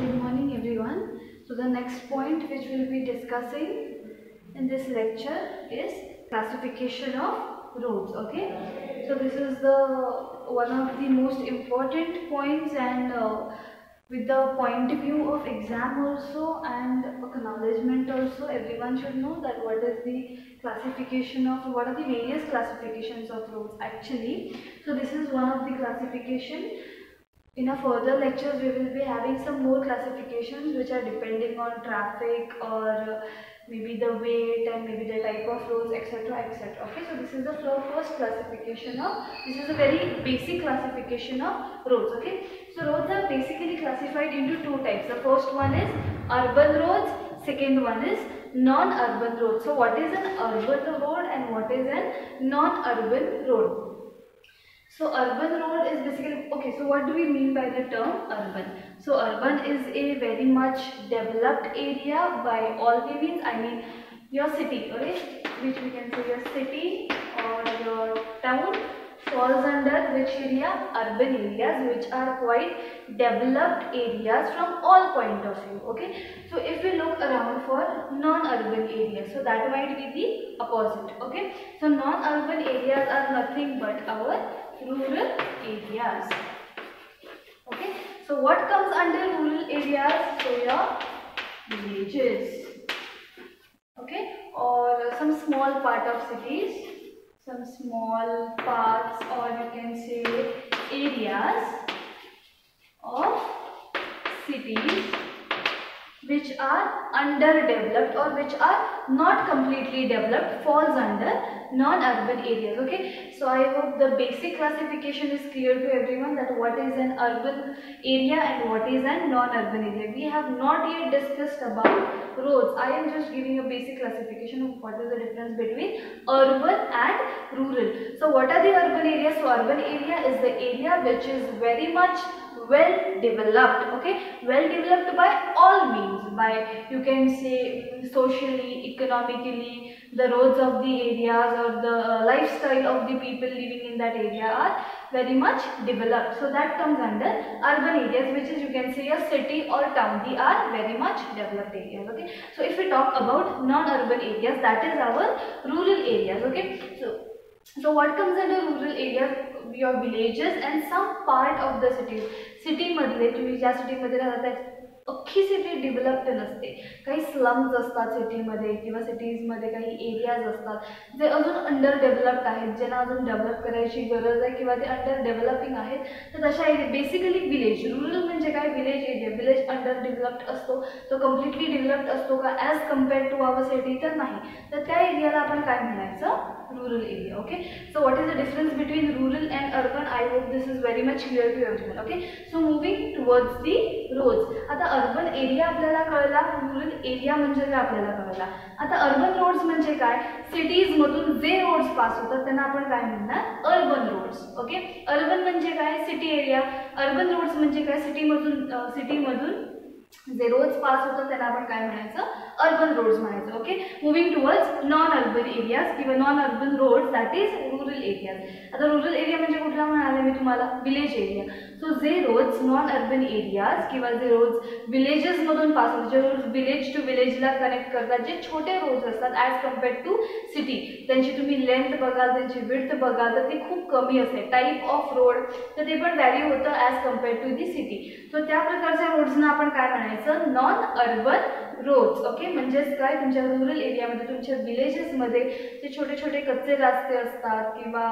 Good morning everyone. So the next point which we will be discussing in this lecture is classification of roads. Okay, so this is the one of the most important points, and with the point of view of exam also and acknowledgement also, everyone should know that what is the classification of, what are the various classifications of roads actually. So this is one of the classification. In a further lectures, we will be having some more classifications which are depending on traffic or maybe the weight and maybe the type of roads, etc., etc. Okay, so this is the first classification of, this is a very basic classification of roads. Okay, so roads are basically classified into two types. The first one is urban roads, second one is non-urban roads. So what is an urban road and what is an non-urban road? So urban road is basically, okay, so what do we mean by the term urban? So urban is a very much developed area by all we means. I mean your city, okay, which we can say your city or your town falls under which area? Urban areas, which are quite developed areas from all point of view. Okay, so if we look around for non-urban areas, so that might be the opposite. Okay, so non-urban areas are nothing but our rural areas. Okay, so what comes under rural areas? So your villages, okay, or some small part of cities, some small parts, or you can say areas of cities which are underdeveloped or which are not completely developed falls under non-urban areas. Okay, so I hope the basic classification is clear to everyone, that what is an urban area and what is an non-urban area. We have not yet discussed about roads. I am just giving a basic classification of what is the difference between urban and rural. So what are the urban areas? So urban area is the area which is very much well developed. Okay, well developed by all means, by you can say socially, economically, the roads of the areas or the lifestyle of the people living in that area are very much developed. So that comes under urban areas, which is you can say a city or town. They are very much developed areas. Okay, so if we talk about non-urban areas, that is our rural areas. Okay, so what comes under rural areas? Your villages and some part of the cities. City मधले, तुम्ही ज्या सिटीमध्ये राहता अख्खी city developed नसते. काही slums असतात सिटीमध्ये किंवा सिटीजमध्ये, काही एरियाज असतात जे अजून अंडर डेव्हलप्ड आहेत, ज्यांना अजून डेव्हलप करायची गरज आहे किंवा ते अंडर डेव्हलपिंग आहेत. तर तशा एरिया बेसिकली विलेज. रुरल म्हणजे काय? Village area. Village underdeveloped असतो, तो कम्प्लिटली डेव्हलप्ड असतो का as compared to our city? तर नाही. तर त्या एरियाला आपण काय म्हणायचं? Rural area. Okay, so what is the difference between rural and urban? I hope this is very much clear to everyone. Okay, so moving towards the roads. आता urban area आपल्याला कळला, rural area म्हणजे काय आपल्याला कळला. आता urban roads म्हणजे काय? सिटीज मधून जे रोड्स पास होतात त्यांना आपण काय म्हणणार? Urban roads. ओके, अर्बन म्हणजे काय? City area. अर्बन रोड्स म्हणजे काय? सिटीमधून जे रोड्स पास होतात त्यांना आपण काय म्हणायचं? अर्बन रोड्स म्हणायचं. Okay, moving towards non urban areas किंवा non urban roads, that is rural areas. आता रुरल एरिया म्हणजे कुठला म्हणाले मी तुम्हाला? Village area. सो जे रोड्स नॉन अर्बन एरियाज किंवा जे रोड्स विलेजेस मधून पास होतात, जे रोड्स विलेज टू विलेजला कनेक्ट करतात, जे छोटे रोड्स असतात ॲज कम्पेअर्ड टू सिटी, त्यांची तुम्ही लेंथ बघाल, त्यांची विड्थ बघाल तर ती खूप कमी असते. टाईप ऑफ रोड तर ते पण व्हॅरी होतं as compared to the city. So त्या प्रकारच्या रोड्सना आपण काय म्हणायचं? Non urban roads. ओके, म्हणजेच काय? तुमच्या रुरल एरियामध्ये, तुमच्या विलेजेसमध्ये जे छोटे छोटे कच्चे रस्ते असतात किंवा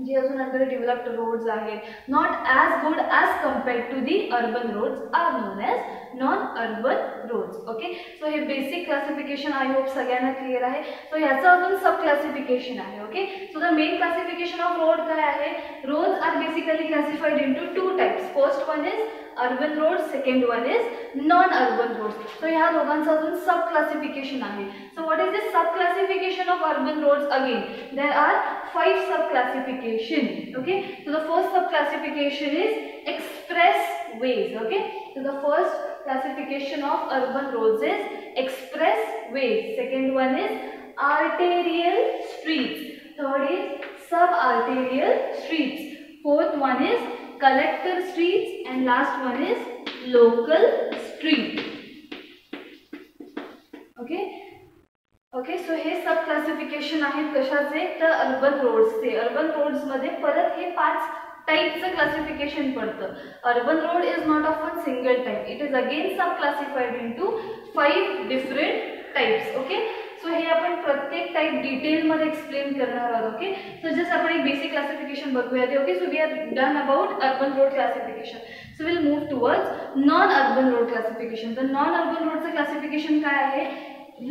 जे अजून अंडर डेव्हलप्ड रोड्स आहेत, not as good as compared to the urban roads, are known as non urban roads. Okay, so हे बेसिक क्लासिफिकेशन आय होप सगळ्यांना क्लिअर आहे. सो ह्याचं अजून सब क्लासिफिकेशन आहे. Okay, so the main classification of road काय आहे? Roads are basically classified into two types. First one is urban road, second one is non urban roads. So ह्या दोघांचं अजून सब क्लासिफिकेशन आहे. So what is this sub classification of urban roads? Again there are 5 sub classification. Okay, so the first sub classification is expressways. Okay, so the first classification of urban roads is expressways. Second one is arterial streets. Third is subarterial streets. Fourth one is collector streets, and last one is local street. Okay so हे सब classification आहेत कशाचे तर urban रोड्सचे. Urban रोड्समध्ये परत हे 5 टाइपचं classification पडतं. Urban road is not of one single type, it is again sub classified into 5 different types. Okay so हे आपण प्रत्येक टाइप डिटेलमध्ये एक्सप्लेन करणार आहोत. ओके सो जस्ट आपण एक बेसिक क्लासिफिकेशन बघूया ते. Okay so we are done about urban road classification. So will move towards non urban road classification. तर नॉन अर्बन रोडचं क्लासिफिकेशन काय आहे?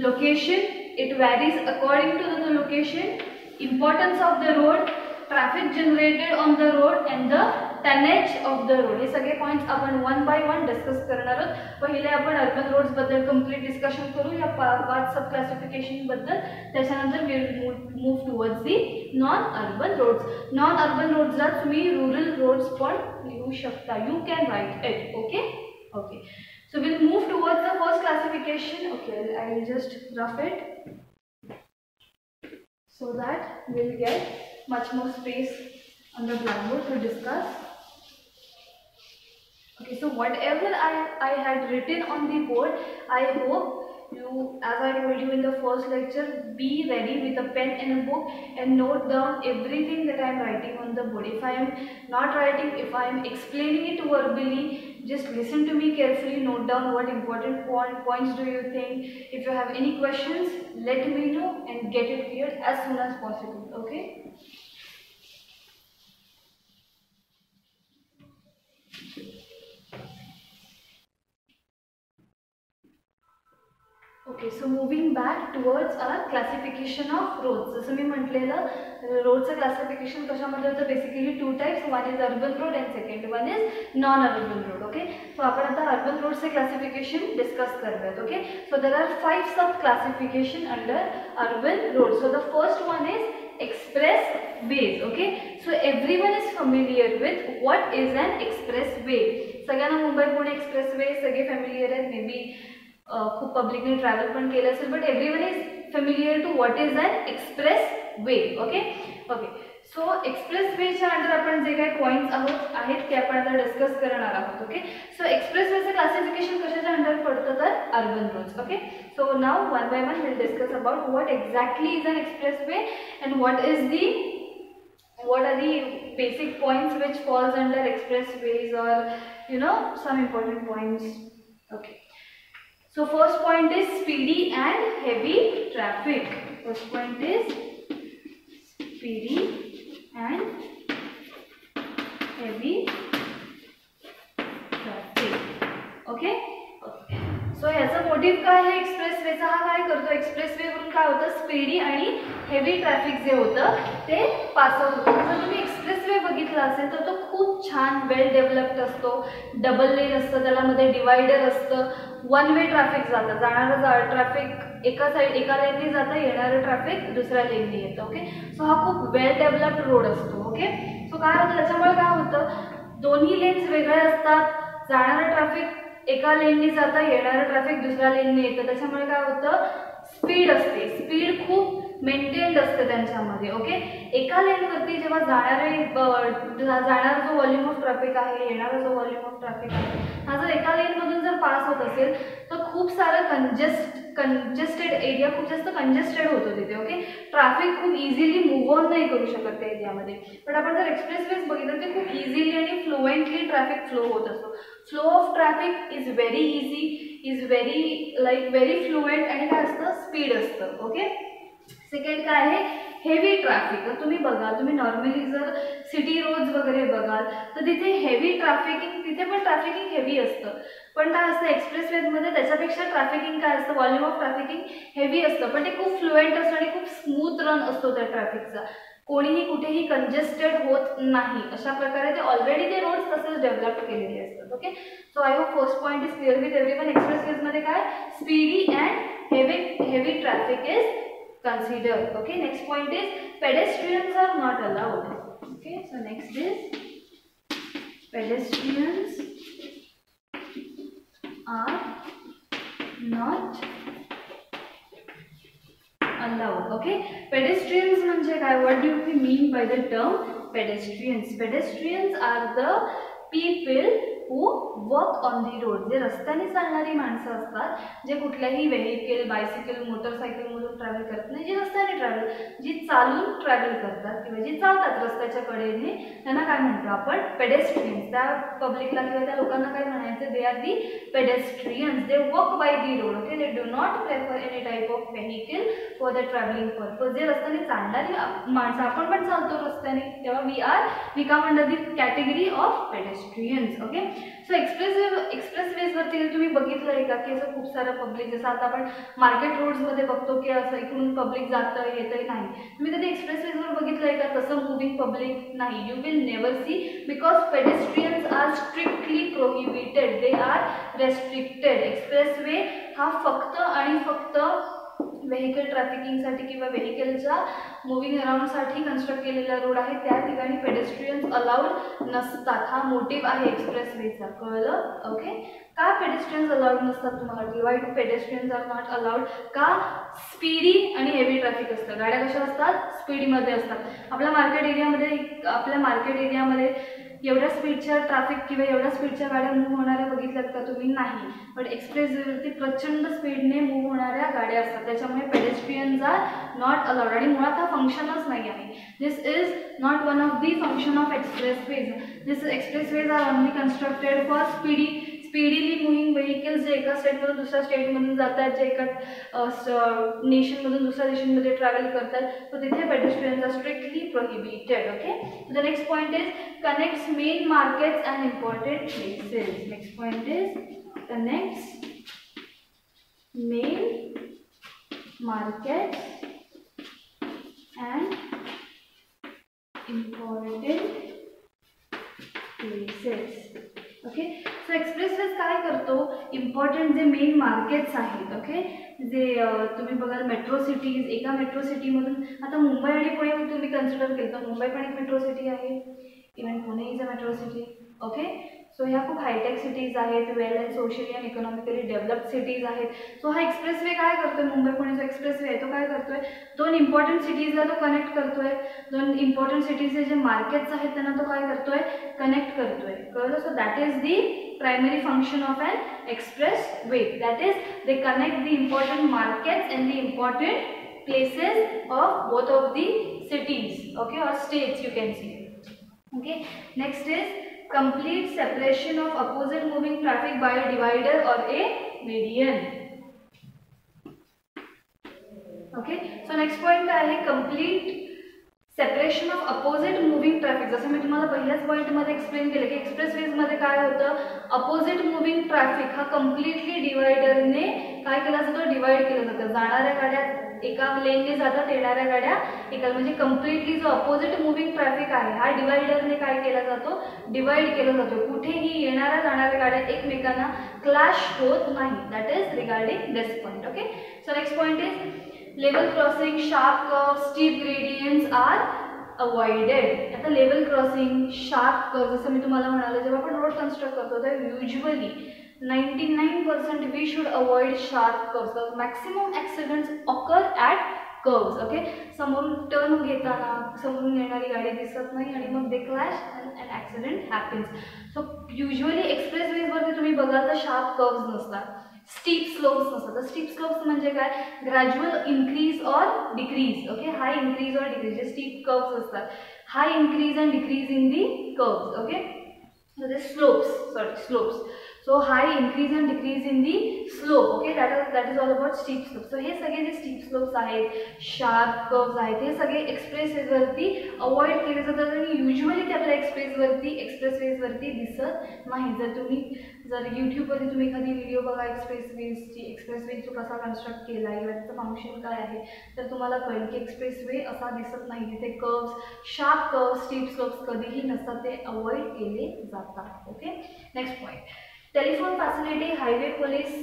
Location, it varies according to the location, importance of the road, traffic generated on the road and the tonnage of the road. हे सगळे points आपण one by one discuss करणार आहोत. पहिले आपण अर्बन रोड्स बद्दल कंप्लीट डिस्कशन करू या 5 सब क्लासिफिकेशन बद्दल. त्याच्यानंतर we will move towards the non urban roads. Non urban रोड्सला तुम्ही रूरल रोड्स पण लिहू शकता. You can write it. Okay so we'll move towards the first classification. Okay, I will just rough it so that we'll get much more space on the blackboard to discuss. Okay, so whatever I had written on the board, I hope you, as I told you in the first lecture, be ready with a pen and a book and note down everything that I am writing on the board. If I am not writing, if I am explaining it verbally, just listen to me carefully, note down what important points do you think. If you have any questions, let me know and get it cleared as soon as possible. Okay. Okay so moving back towards our classification of roads. जसं मी म्हटलेलं रोडचं classification कशामध्ये होतं? Basically 2 types. One is urban road and second one is non urban road. Okay so आपण आता urban रोडचे classification discuss करूयात. Okay so there are 5 sub classification under urban road. So the first one is expressways. Okay so everyone is familiar with what is an express way. सगळ्यांना Mumbai Pune express way सगळे familiar आहेत. May be खूप पब्लिकने travel पण केलं असेल, but everyone is familiar to what is an expressway. Okay so एक्सप्रेस वेच्या under आपण जे काही पॉईंट्स आहेत ते आपण आता डिस्कस करणार आहोत. ओके सो एक्सप्रेस वेचं क्लासिफिकेशन कशाच्या अंडर पडतं तर urban roads. Okay so now one by one will discuss about what exactly is an expressway and what are the basic points which falls under expressways, or some important points. Okay, so first point is speedy and heavy traffic. First point is speedy and heavy traffic. Okay, so याचा motive काय आहे? एक्सप्रेसवेचा हा काय करतो? Expressway वरून काय होतं? Speedy आणि हेवी ट्रॅफिक जे होतं ते पास आउट होतं. जर तुम्ही एक्सप्रेसवे बघितला असेल तर तो खूप छान वेल डेव्हलप्ड असतो. डबल लेन असतं, त्याला मध्ये डिवायडर असतं. वन वे ट्रॅफिक जातं, जाणारं ट्रॅफिक एका लेननी जातं, येणारं ट्रॅफिक दुसऱ्या लेननी येतं. ओके सो हा खूप वेल डेव्हलप्ड रोड असतो. ओके सो काय होतं त्याच्यामुळे? काय होतं दोन्ही लेन्स वेगळे असतात. जाणारं ट्रॅफिक एका लेननी जातं, येणारं ट्रॅफिक दुसऱ्या लेननी येतं. त्याच्यामुळे काय होतं? स्पीड असते. स्पीड खूप मेंटेन्ड असते त्यांच्यामध्ये. ओके एका लेनवरती जेव्हा जाणारा जो व्हॉल्यूम ऑफ ट्रॅफिक आहे, येणारा जो व्हॉल्यूम ऑफ ट्रॅफिक आहे, हा जर एका लेनमधून जर पास होत असेल तर खूप सारं कंजेस्टेड एरिया, खूप जास्त कंजेस्टेड होतो तिथे. ओके ट्रॅफिक खूप इझिली मूव्ह ऑन नाही करू शकत त्या एरियामध्ये. पण आपण जर एक्सप्रेसवेज बघितलं तर खूप इझिली आणि फ्लुएंटली ट्रॅफिक फ्लो होत असतो. Flow of traffic is very easy, is very fluent आणि काय असतं? स्पीड असतं. ओके सेकंड काय आहे? Heavy traffic. तुम्ही बघा, तुम्ही नॉर्मली जर सिटी रोड्स वगैरे बघाल तर तिथे हेवी ट्रॅफिकिंग, तिथे पण ट्रॅफिकिंग हेवी असतं. पण काय असतं एक्सप्रेसवेजमध्ये त्याच्यापेक्षा ट्रॅफिकिंग काय असतं? व्हॉल्यूम ऑफ ट्रॅफिकिंग हेवी असतं, पण ते खूप फ्लुएंट असतं आणि खूप स्मूथ रन असतो त्या ट्रॅफिकचा. कोणीही कुठेही कंजेस्टेड होत नाही. अशा प्रकारे ते ऑलरेडी ते रोड्स तसेच डेव्हलप केलेले असतात. Okay so I hope first point is clear with everyone. एक्सप्रेसवेजमध्ये काय? Speedy and heavy traffic is considered. Okay, next point is pedestrians are not allowed. Okay, so next is pedestrians are not allowed. Okay, pedestrians म्हणजे काय? What do we mean by the term pedestrians? Pedestrians are the people who work on the road. जे रस्त्याने चालणारी माणसं असतात, जे कुठल्याही vehicle, bicycle, मोटरसायकलमधून travel करत नाही, जे रस्त्याने जी चालून ट्रॅव्हल करतात किंवा जी चालतात रस्त्याच्या कडेने, त्यांना काय म्हणतो आपण? पेडेस्ट्रियन्स. त्या पब्लिकला किंवा त्या लोकांना काय म्हणायचं? They are the pedestrians. They walk by the road. Okay, they do not prefer any type of vehicle for the travelling purpose. जे रस्त्याने चालणारी माणसं, आपण पण चालतो रस्त्याने, तेव्हा we come under the category of pedestrians. Okay, so एक्सप्रेसवेजवरती तुम्ही बघितलं आहे का की असं खूप सारं पब्लिक, जसं आता आपण मार्केट रोड्समध्ये बघतो की असं इकडून पब्लिक जातं येतंय, नाही. तुम्ही कधी एक्सप्रेसवेजवर बघितलं आहे का तसं मूव्हिंग पब्लिक? नाही, you will never see, because pedestrians are strictly prohibited, they are restricted. Expressway हा फक्त आणि फक्त व्हेइकल ट्रॅफिकिंगसाठी किंवा व्हेइकलच्या मुव्हिंग अराउंडसाठी कन्स्ट्रक्ट केलेला रोड आहे. त्या ठिकाणी पेडेस्ट्रियन्स अलाउड नसतात. हा मोटिव्ह आहे एक्सप्रेसवेचा. कळलं? ओके, का पेडेस्ट्रियन्स अलाउड नसतात तुम्हाला? Why do pedestrians are not allowed? का? स्पीडी आणि हेवी ट्रॅफिक असतं. गाड्या कशा असतात? स्पीडीमध्ये असतात. आपल्या मार्केट एरियामध्ये एवढ्या स्पीडच्या ट्रॅफिक किंवा एवढ्या स्पीडच्या गाड्या मूव्ह होणाऱ्या बघितल्यात का तुम्ही? नाही. पण एक्सप्रेसवेवरती प्रचंड स्पीडने मूव्ह होणाऱ्या गाड्या असतात, त्याच्यामुळे पेडेस्ट्रियन्स आर नॉट अलाउड. आणि मुळात हा फंक्शनच नाही आहे. This is not one of the function of expressways. This expressways are only constructed for speedily moving vehicles, जे एका स्टेटमधून दुसऱ्या स्टेटमधून जातात, जे एका नेशनमधून दुसऱ्या नेशनमध्ये ट्रॅव्हल करतात, तर तिथे pedestrians are strictly prohibited. Okay, the next point is connects main markets and important places. Next point is connects main markets and important places. Okay, so expressways काय करतो? इम्पॉर्टंट जे मेन मार्केट्स आहेत, okay, जे तुम्ही बघाल metro cities, एका metro सिटीमधून, आता मुंबई आणि पुणे तुम्ही कन्सिडर केलं तर मुंबई पण एक मेट्रो सिटी आहे, even Pune is a metro city. Okay, so ह्या खूप हायटेक सिटीज आहेत, well and socially and economically developed cities आहेत. सो हा एक्सप्रेसवे काय करतोय? मुंबई पुणेचा एक्सप्रेसवे आहे तो काय करतोय? दोन इम्पॉर्टंट सिटीजला तो कनेक्ट करतोय. दोन इम्पॉर्टंट सिटीजचे जे मार्केट्स आहेत त्यांना तो काय करतोय? कनेक्ट करतोय. कळलं? So that is the primary function of an expressway. That is, they connect the important markets and the important places of both of the cities, okay, or states you can say. Okay, next is complete separation of opposite moving traffic by a divider or a median. Okay, so next point आहे complete separation of opposite moving traffic. जसं मी तुम्हाला पहिल्याच पॉईंटमध्ये explain केलं की एक्सप्रेसवेजमध्ये काय होतं? Opposite moving traffic हा कम्प्लिटली डिवायडरने काय केला जातो? डिवाइड केलं जातं. जाणाऱ्या गाड्या एका लेनने जातात, येणाऱ्या गाड्या एका, म्हणजे कम्प्लिटली जो अपोजिट मुव्हिंग ट्रॅफिक आहे हा डिवायडरने काय केला जातो? डिवाइड केला जातो. कुठेही येणाऱ्या जाणाऱ्या गाड्या एकमेकांना क्लॅश होत नाही. That is regarding this point. Okay, so next point is level crossing, sharp curves, steep gradients are avoided. आता लेवल क्रॉसिंग, शार्प कर्व, जसं मी तुम्हाला म्हणाले जेव्हा आपण रोड कन्स्ट्रक्ट करतो तर usually 99% we should avoid sharp curves. Maximum accidents occur at curves. Okay, समोरून turn घेताना समोरून येणारी गाडी दिसत नाही आणि मग they clash and accident happens. So usually एक्सप्रेसवेजवरती तुम्ही बघाल तर शार्प कर्व्स नसतात, स्टीप स्लोप्स नसतात. तर स्टीप स्लोप्स म्हणजे काय? Gradual increase or decrease. Okay, high increase or decrease, जे स्टीप कर्व्स असतात, high increase and decrease in the curves. Okay, so the slopes. So high increase and decrease in the slope. Okay, that is all about steep slopes. So हे सगळे जे steep slopes आहेत, sharp curves आहेत, हे सगळे एक्सप्रेसवेजवरती avoid केले जातात आणि युजली ते आपल्या एक्सप्रेसवेजवरती दिसत नाही. जर यूट्यूबवरती तुम्ही एखादी व्हिडिओ बघा एक्सप्रेसवे जो कसा कन्स्ट्रक्ट केला आहे किंवा त्याचं फंक्शन काय आहे, तर तुम्हाला कळेल की एक्सप्रेसवे असा दिसत नाही. तिथे curves, sharp curves, steep slopes कधीही नसतात, ते अवॉइड केले जातात. Okay, next point, telephone facility, highway police,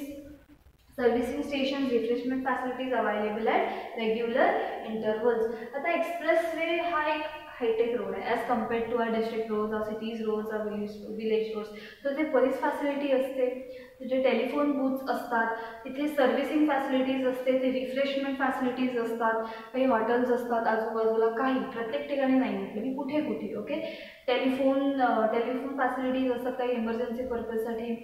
servicing station, refreshment facilities available at regular intervals. आता एक्सप्रेसवे हा एक हायटेक रोड आहे as compared to our district roads or cities roads or village roads. तर ते बरीच facility असते. तिथे telephone booths असतात, तिथे सर्व्हिसिंग फॅसिलिटीज असते, ते रिफ्रेशमेंट फॅसिलिटीज असतात, काही हॉटेल्स असतात आजूबाजूला, काही प्रत्येक ठिकाणी नाही म्हटलं मी, कुठे कुठे. ओके, टेलिफोन फॅसिलिटीज असतात काही इमर्जन्सी पर्पजसाठी.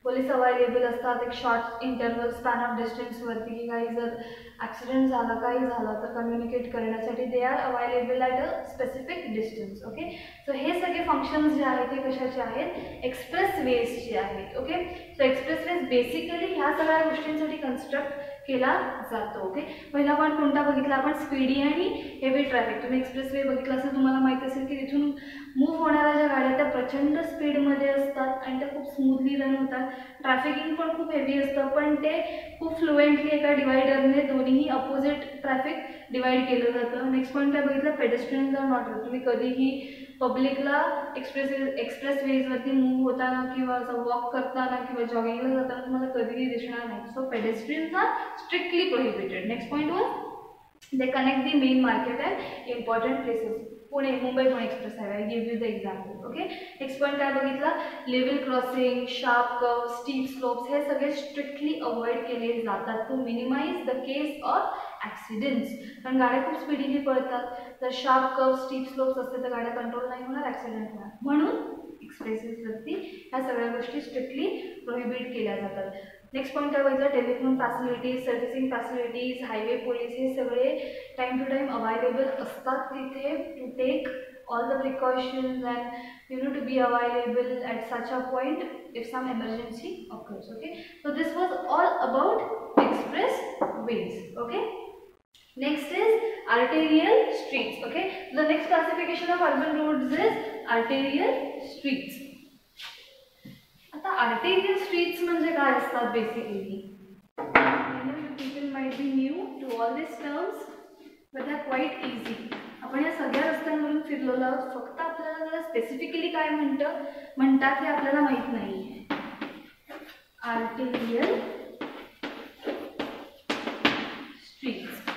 पोलीस अवेलेबल असतात एक शॉर्ट इंटरवल स्पॅन ऑफ डिस्टन्सवरती, की काही जर ॲक्सिडेंट झाला काही झालं तर कम्युनिकेट करण्यासाठी they are available at a specific distance. Okay, so हे सगळे फंक्शन्स जे आहेत ते कशाचे आहेत, एक्सप्रेस वेजचे आहेत. Okay, so expressways basically ह्या सगळ्या गोष्टींसाठी कन्स्ट्रक्ट केला जातो. ओके, पहिला पॉईंट कोणता बघितला आपण, स्पीडी आणि हेवी ट्रॅफिक. तुम्ही एक्सप्रेस वे बघितला असेल, तुम्हाला माहिती असेल की तिथून मूव्ह होणाऱ्या ज्या गाड्या त्या प्रचंड स्पीडमध्ये असतात आणि त्या खूप स्मूथली रन होतात. ट्रॅफिकिंग पण खूप हेवी असतं, पण ते खूप फ्लुएंटली एका डिवायडरने दोन्ही अपोजिट ट्रॅफिक डिवाइड केलं जातं. नेक्स्ट पॉईंट काय बघितलं, पेडेस्ट्रियन्स आर नॉट. तुम्ही कधीही पब्लिकला एक्सप्रेस वेजवरती मूव्ह होताना किंवा असं वॉक करताना किंवा जॉगिंगला जाताना तुम्हाला कधीही दिसणार नाही. So pedestrians are strictly prohibited. Next point वर they connect the main market and important places. Pune Mumbai Pune express highway, I give you the example. Okay, next point काय बघितला, level crossing, sharp curve, steep slopes हे सगळे strictly avoid केले जातात to minimise the case of accidents. कारण गाड्या खूप स्पीडीने पळतात, तर शार्प कर्व स्टीप स्लोप्स असते तर गाड्या कंट्रोल नाही होणार, ॲक्सिडेंट होणार. म्हणून एक्सप्रेसेसवरती ह्या सगळ्या गोष्टी स्ट्रिक्टली प्रोहिबिट केल्या जातात. नेक्स्ट पॉईंट काय बघितलं, telephone facilities, servicing facilities, highway police हे सगळे टाईम टू टाईम अवेलेबल असतात तिथे to take all the precautions and to be available at such a point if some emergency occurs. Okay, so this was all about express ways. Okay, next is arterial streets. Okay, the next classification of urban roads is arterial streets. आता arterial streets म्हणजे काय असतात basically, people might be new to all these terms but they are quite easy. आपण या सगळ्या रस्त्यांवरून फिरलेलो आहोत, फक्त आपल्याला त्याला स्पेसिफिकली काय म्हणतात हे आपल्याला माहित नाहीये. Arterial streets.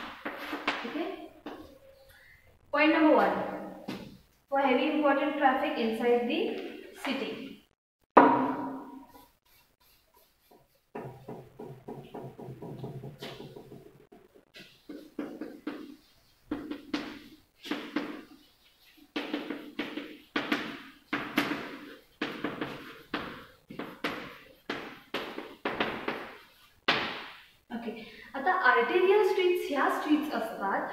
Okay, point number 1, for heavy important traffic inside the city. आता आर्टेरियल स्ट्रीट्स ह्या स्ट्रीट्स असतात.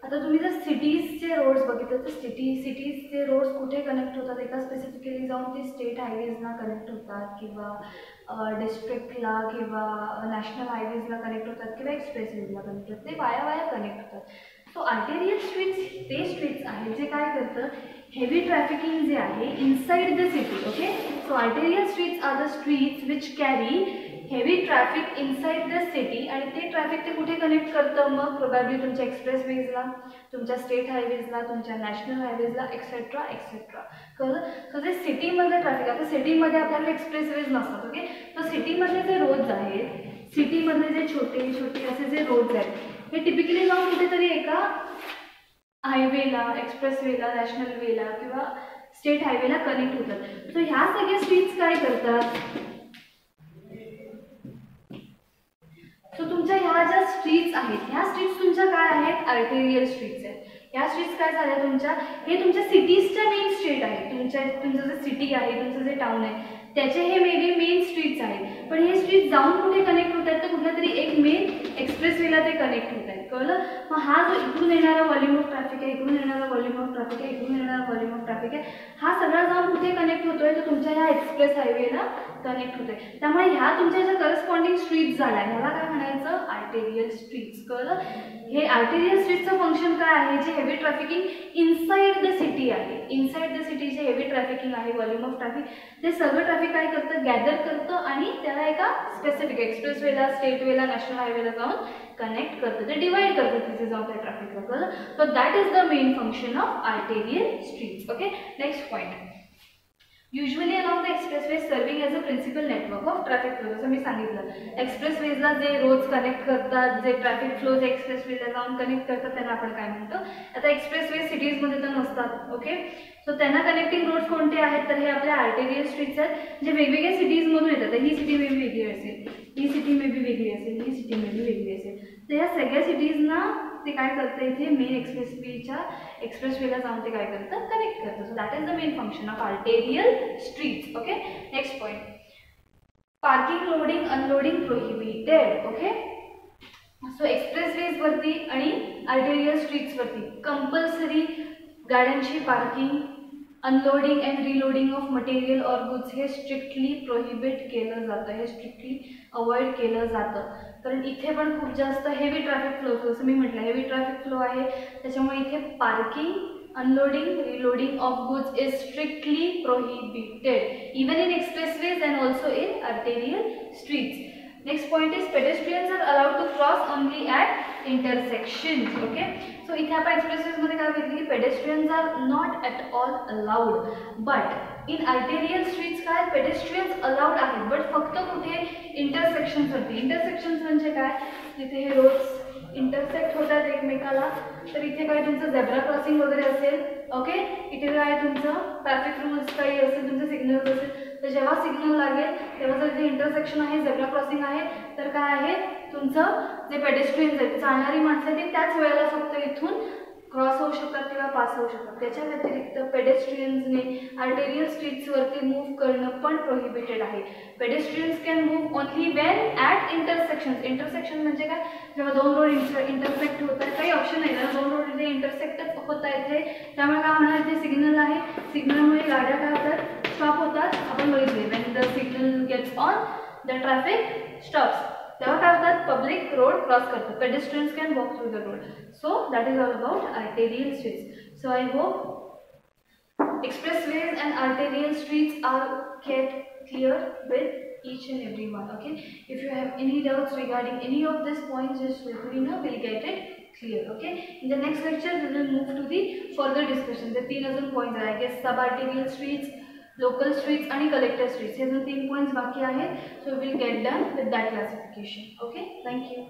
आता तुम्ही जर सिटीजचे रोड्स बघितले तर सिटीजचे रोड्स कुठे कनेक्ट होतात, एका स्पेसिफिकली जाऊन ते स्टेट हायवेजना कनेक्ट होतात किंवा डिस्ट्रिक्टला किंवा नॅशनल हायवेजला कनेक्ट होतात किंवा एक्सप्रेसवेजला कनेक्ट होतात, ते वाया कनेक्ट होतात. सो आर्टेरियल स्ट्रीट्स ते स्ट्रीट्स आहेत जे काय करतं, हेवी ट्रॅफिकिंग जे आहे inside the city. Okay, so arterial streets are the streets which carry heavy traffic inside the city. आणि ते ट्रॅफिक ते कुठे कनेक्ट करतं, मग प्रोबॅबली तुमच्या एक्सप्रेसवेजला, तुमच्या स्टेट हायवेजला, तुमच्या नॅशनल हायवेजला एक्सेट्रा एक्सेट्रा. कळलं. सो जे सिटीमध्ये ट्रॅफिक, आता सिटीमध्ये आपल्याला एक्सप्रेसवेज नसतात. ओके, तर सिटीमधले जे रोड्स आहेत, सिटीमधले जे छोटे छोटे असे जे रोड्स आहेत हे टिपिकली जाऊन कुठेतरी एका हायवेला, एक्सप्रेसवेला, नॅशनल वेला किंवा स्टेट हायवेला कनेक्ट होतात. सो ह्या सगळ्या स्ट्रीट्स काय करतात, सो तुमच्या ह्या ज्या स्ट्रीट्स आहेत ह्या स्ट्रीट्स तुमच्या काय आहेत, आर्टेरियल स्ट्रीट्स आहेत. ह्या स्ट्रीट्स काय झाल्या तुमच्या, हे तुमच्या सिटीजच्या मेन स्ट्रीट आहेत. तुमचं जे सिटी आहे, तुमचं जे टाउन आहे त्याचे हे मे बी मेन स्ट्रीट्स आहेत. पण हे स्ट्रीट जाऊन कुठे कनेक्ट होत आहेत तर कुठल्या तरी एक मेन एक्सप्रेसवेला ते कनेक्ट होत आहेत. कळलं. मग हा जो इकडून येणारा व्हॉल्यूम ऑफ ट्रॅफिक आहे, इकडून येणारा व्हॉल्यूम ऑफ ट्रॅफिक आहे, इकडून येणारा व्हॉल्यूम ऑफ ट्रॅफिक आहे, हा सगळा जाऊन कुठे कनेक्ट होतोय तर तुमच्या ह्या एक्सप्रेस हायवेला कनेक्ट होतोय. त्यामुळे ह्या तुमच्या ज्या करस्पॉन्डिंग स्ट्रीट्स झाल्या ह्याला काय म्हणायचं, आर्टेरियल स्ट्रीट्स. कळलं. हे आर्टेरियल स्ट्रीटचं फंक्शन काय आहे, जे heavy trafficking inside the city आहे, इनसाइड द सिटी जे हेवी ट्रॅफिकिंग आहे, व्हॉल्यूम ऑफ ट्रॅफिक, ते सगळं ट्रॅफिक काय करतं, गॅदर करतं आणि त्याला एका स्पेसिफिक एक्सप्रेसवेला, स्टेटवेला, नॅशनल हायवेला जाऊन कनेक्ट करतं, ते डिवाइड करतं तिथे जाऊन त्या ट्रॅफिकला. कळलं. So that is the main function of arterial streets. Okay, next point, usually along the expressway serving as a principal network of traffic flow. जसं मी सांगितलं एक्सप्रेसवेजला जे रोड्स कनेक्ट करतात, जे ट्रॅफिक फ्लो जे एक्सप्रेसवेला जाऊन कनेक्ट करतात त्यांना आपण काय म्हणतो. आता एक्सप्रेसवे सिटीजमध्ये तर नसतात. ओके, सो त्यांना कनेक्टिंग रोड्स कोणते आहेत तर हे आपल्या आर्टेरियल स्ट्रीट्स आहेत जे वेगवेगळ्या सिटीजमधून येतात. तर ही सिटी मे बी वेगळी असेल, ही सिटी मे बी वेगळी असेल, ही सिटी मे बी वेगळी असेल. तर या सगळ्या सिटीजना ते काय करतं इथे मेन एक्सप्रेसवेला जाऊन ते काय करतं कनेक्ट करतं. So that is the main function of arterial streets. Okay, next point, parking, loading, unloading prohibited. Okay, so expressways वरती आणि आर्टेरियल स्ट्रीट्स वरती कंपल्सरी गाड्यांची parking, unloading and reloading of material और गुड्स हे स्ट्रिक्टली प्रोहिबिट केलं जातं, हे strictly avoid केलं जातं. कारण इथे पण खूप जास्त हेवी ट्रॅफिक फ्लो, जसं मी म्हटलं हेवी ट्रॅफिक फ्लो आहे, त्याच्यामुळे इथे parking, unloading, reloading of goods is strictly prohibited even in expressways and also in arterial streets. Next point is pedestrians are allowed to cross only at intersections. Okay, so इथे आपण एक्सप्रेसवेजमध्ये काय बघितलं की pedestrians are not at all allowed, but in arterial streets काय pedestrians allowed आहेत, but फक्त कुठे इंटरसेक्शन्सवरती. इंटरसेक्शन्स म्हणजे काय, तिथे हे रोड्स इंटरसेक्ट होतात एकमेकाला, तर इथे काय तुमचं झेब्रा क्रॉसिंग वगैरे असेल. ओके, इथे काय तुमचं ट्रॅफिक रूल्स काही असेल, तुमचे सिग्नल्स असेल, तर जेव्हा सिग्नल लागेल तेव्हा जर इथे इंटरसेक्शन आहे, झेब्रा क्रॉसिंग आहे, तर काय आहे तुमचं जे पेडेस्ट्रियन्स आहेत, चालणारी माणसं आहेत, त्याच वेळेला फक्त इथून क्रॉस होऊ शकतात किंवा पास होऊ शकतात. त्याच्या व्यतिरिक्त पेडेस्ट्रियन्सने आर्टेरियल स्ट्रीट्सवरती मूव्ह करणं पण प्रोहिबिटेड आहे. Pedestrians can move only when at intersections. Intersection म्हणजे काय, जेव्हा दोन रोड इंटरसेक्ट होत आहेत, काही ऑप्शन नाही कारण दोन रोड इथे इंटरसेक्टच होत आहेत हे, त्यामुळे काय होणार, इथे सिग्नल आहे, सिग्नलमुळे गाड्या काय होतात स्टॉप होतात. आपण बघितले when the signal gets on the traffic stops, तेव्हा काय होतात पब्लिक रोड क्रॉस करतात, pedestrians can walk through the road. So that is all about arterial streets. So I hope expressways and arterial streets are kept clear with each and every one. Okay, if you have any doubts regarding any of these points, just let me know, we'll get it clear. Okay, in the next lecture we will move to the further discussion. The 3 other points are, I guess, subarterial streets, local streets and collector streets. These are 3 points बाकी आहेत, so we will get done with that classification. Okay, thank you.